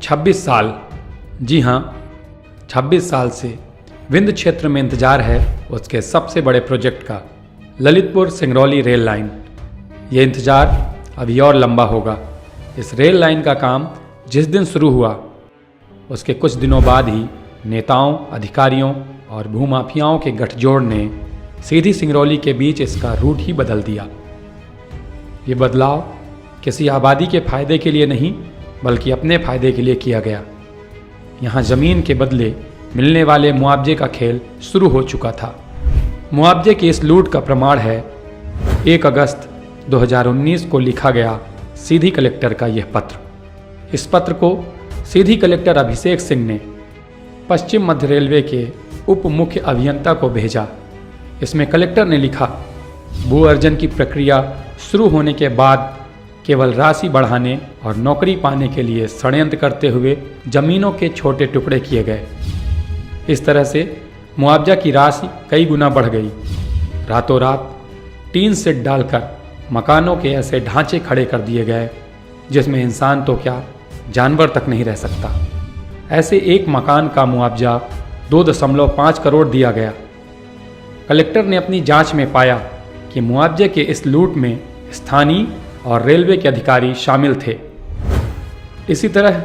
26 साल, जी हाँ 26 साल से विंध्य क्षेत्र में इंतजार है उसके सबसे बड़े प्रोजेक्ट का, ललितपुर सिंगरौली रेल लाइन। ये इंतजार अभी और लंबा होगा। इस रेल लाइन का काम जिस दिन शुरू हुआ उसके कुछ दिनों बाद ही नेताओं, अधिकारियों और भूमाफियाओं के गठजोड़ ने सीधी सिंगरौली के बीच इसका रूट ही बदल दिया। ये बदलाव किसी आबादी के फायदे के लिए नहीं बल्कि अपने फायदे के लिए किया गया। यहाँ ज़मीन के बदले मिलने वाले मुआवजे का खेल शुरू हो चुका था। मुआवजे की इस लूट का प्रमाण है 1 अगस्त 2019 को लिखा गया सीधी कलेक्टर का यह पत्र। इस पत्र को सीधी कलेक्टर अभिषेक सिंह ने पश्चिम मध्य रेलवे के उप मुख्य अभियंता को भेजा। इसमें कलेक्टर ने लिखा, भू अर्जन की प्रक्रिया शुरू होने के बाद केवल राशि बढ़ाने और नौकरी पाने के लिए षड्यंत्र करते हुए जमीनों के छोटे टुकड़े किए गए। इस तरह से मुआवजा की राशि कई गुना बढ़ गई। रातों रात टीन सेट डालकर मकानों के ऐसे ढांचे खड़े कर दिए गए जिसमें इंसान तो क्या जानवर तक नहीं रह सकता। ऐसे एक मकान का मुआवजा 2.5 करोड़ दिया गया। कलेक्टर ने अपनी जांच में पाया कि मुआवजे के इस लूट में स्थानीय और रेलवे के अधिकारी शामिल थे। इसी तरह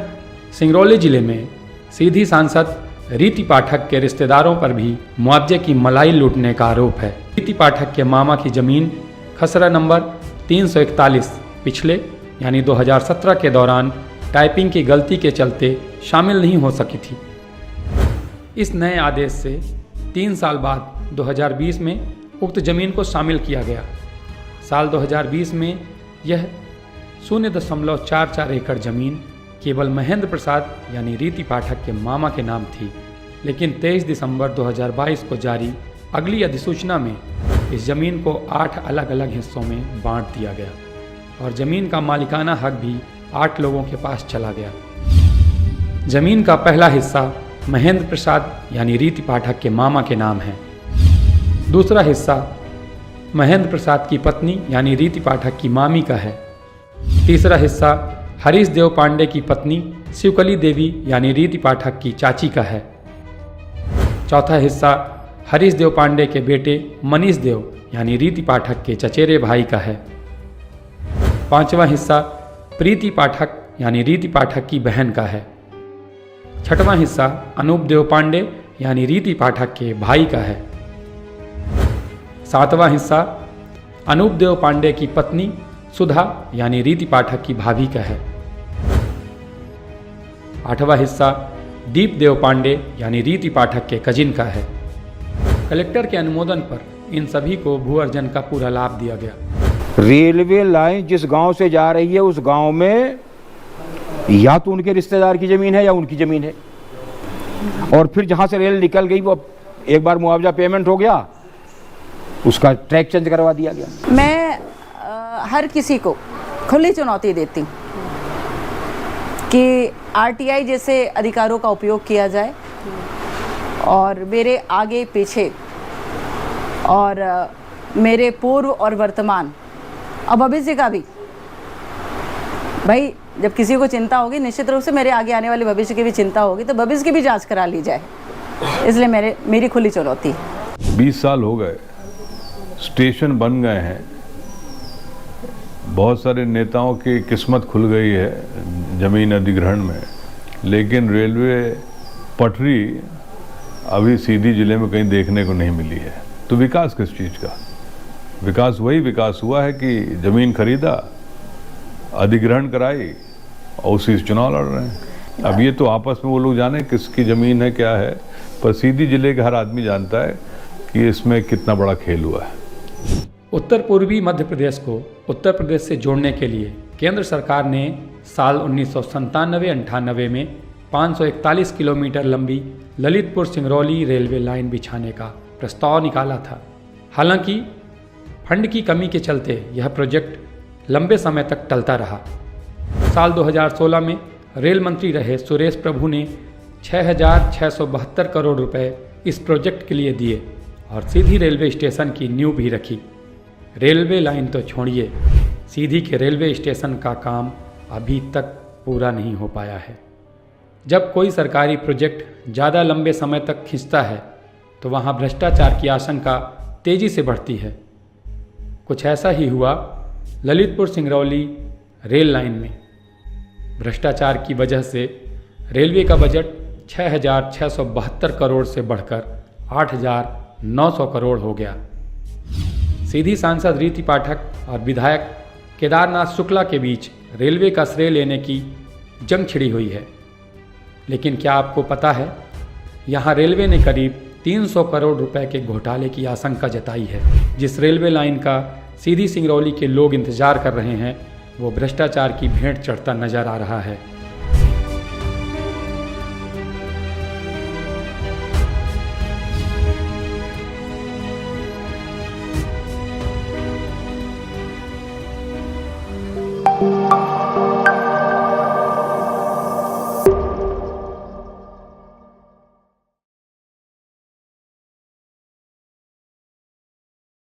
सिंगरौली जिले में सीधी सांसद रीति पाठक के रिश्तेदारों पर भी मुआवजे की मलाई लूटने का आरोप है। रीति पाठक के मामा की जमीन खसरा नंबर 341 पिछले यानी 2017 के दौरान टाइपिंग की गलती के चलते शामिल नहीं हो सकी थी। इस नए आदेश से 3 साल बाद 2020 में उक्त जमीन को शामिल किया गया। साल 2020 में यह 0.44 एकड़ जमीन केवल महेंद्र प्रसाद यानी रीति पाठक के मामा के नाम थी, लेकिन 23 दिसंबर 2022 को जारी अगली अधिसूचना में इस जमीन को 8 अलग अलग हिस्सों में बांट दिया गया और जमीन का मालिकाना हक भी 8 लोगों के पास चला गया। जमीन का पहला हिस्सा महेंद्र प्रसाद यानी रीति पाठक के मामा के नाम है। दूसरा हिस्सा महेंद्र प्रसाद की पत्नी यानी रीति पाठक की मामी का है। तीसरा हिस्सा हरीश देव पांडे की पत्नी शिवकली देवी यानी रीति पाठक की चाची का है। चौथा हिस्सा हरीश देव पांडे के बेटे मनीष देव यानी रीति पाठक के चचेरे भाई का है। पांचवा हिस्सा प्रीति पाठक यानी रीति पाठक की बहन का है। छठवां हिस्सा अनूप देव पांडे यानी रीति पाठक के भाई का है। सातवां हिस्सा अनूप देव पांडे की पत्नी सुधा यानी रीति पाठक की भाभी का है। आठवां हिस्सा दीप देव पांडे यानी रीति पाठक के कजिन का है। कलेक्टर के अनुमोदन पर इन सभी को भू अर्जन का पूरा लाभ दिया गया। रेलवे लाइन जिस गांव से जा रही है उस गांव में या तो उनके रिश्तेदार की जमीन है या उनकी जमीन है, और फिर जहां से रेल निकल गई वो एक बार मुआवजा पेमेंट हो गया, उसका ट्रैक चेंज करवा दिया गया। मैं हर किसी को खुली चुनौती देती हूँ कि आरटीआई जैसे अधिकारों का उपयोग किया जाए और मेरे आगे पीछे और मेरे पूर्व और वर्तमान और भविष्य का भी, भाई जब किसी को चिंता होगी निश्चित रूप से मेरे आगे आने वाले भविष्य की भी चिंता होगी, तो भविष्य की भी जांच करा ली जाए। इसलिए मेरी खुली चुनौती है। 20 साल हो गए, स्टेशन बन गए हैं, बहुत सारे नेताओं की किस्मत खुल गई है जमीन अधिग्रहण में, लेकिन रेलवे पटरी अभी सीधी जिले में कहीं देखने को नहीं मिली है। तो विकास किस चीज़ का? विकास वही विकास हुआ है कि ज़मीन खरीदा, अधिग्रहण कराई और उसी से चुनाव लड़ रहे हैं। अब ये तो आपस में वो लोग जाने किसकी ज़मीन है क्या है, पर सीधी जिले का हर आदमी जानता है कि इसमें कितना बड़ा खेल हुआ है। उत्तर पूर्वी मध्य प्रदेश को उत्तर प्रदेश से जोड़ने के लिए केंद्र सरकार ने साल 1997-98 में 541 किलोमीटर लंबी ललितपुर सिंगरौली रेलवे लाइन बिछाने का प्रस्ताव निकाला था। हालांकि फंड की कमी के चलते यह प्रोजेक्ट लंबे समय तक टलता रहा। साल 2016 में रेल मंत्री रहे सुरेश प्रभु ने 6,672 करोड़ रुपए इस प्रोजेक्ट के लिए दिए और सीधी रेलवे स्टेशन की नींव भी रखी। रेलवे लाइन तो छोड़िए, सीधी के रेलवे स्टेशन का काम अभी तक पूरा नहीं हो पाया है। जब कोई सरकारी प्रोजेक्ट ज़्यादा लंबे समय तक खिंचता है तो वहाँ भ्रष्टाचार की आशंका तेज़ी से बढ़ती है। कुछ ऐसा ही हुआ ललितपुर सिंगरौली रेल लाइन में। भ्रष्टाचार की वजह से रेलवे का बजट 6,672 करोड़ से बढ़कर 8,900 करोड़ हो गया। सीधी सांसद रीति पाठक और विधायक केदारनाथ शुक्ला के बीच रेलवे का श्रेय लेने की जंग छिड़ी हुई है। लेकिन क्या आपको पता है, यहाँ रेलवे ने करीब 300 करोड़ रुपए के घोटाले की आशंका जताई है। जिस रेलवे लाइन का सीधी सिंगरौली के लोग इंतजार कर रहे हैं वो भ्रष्टाचार की भेंट चढ़ता नजर आ रहा है।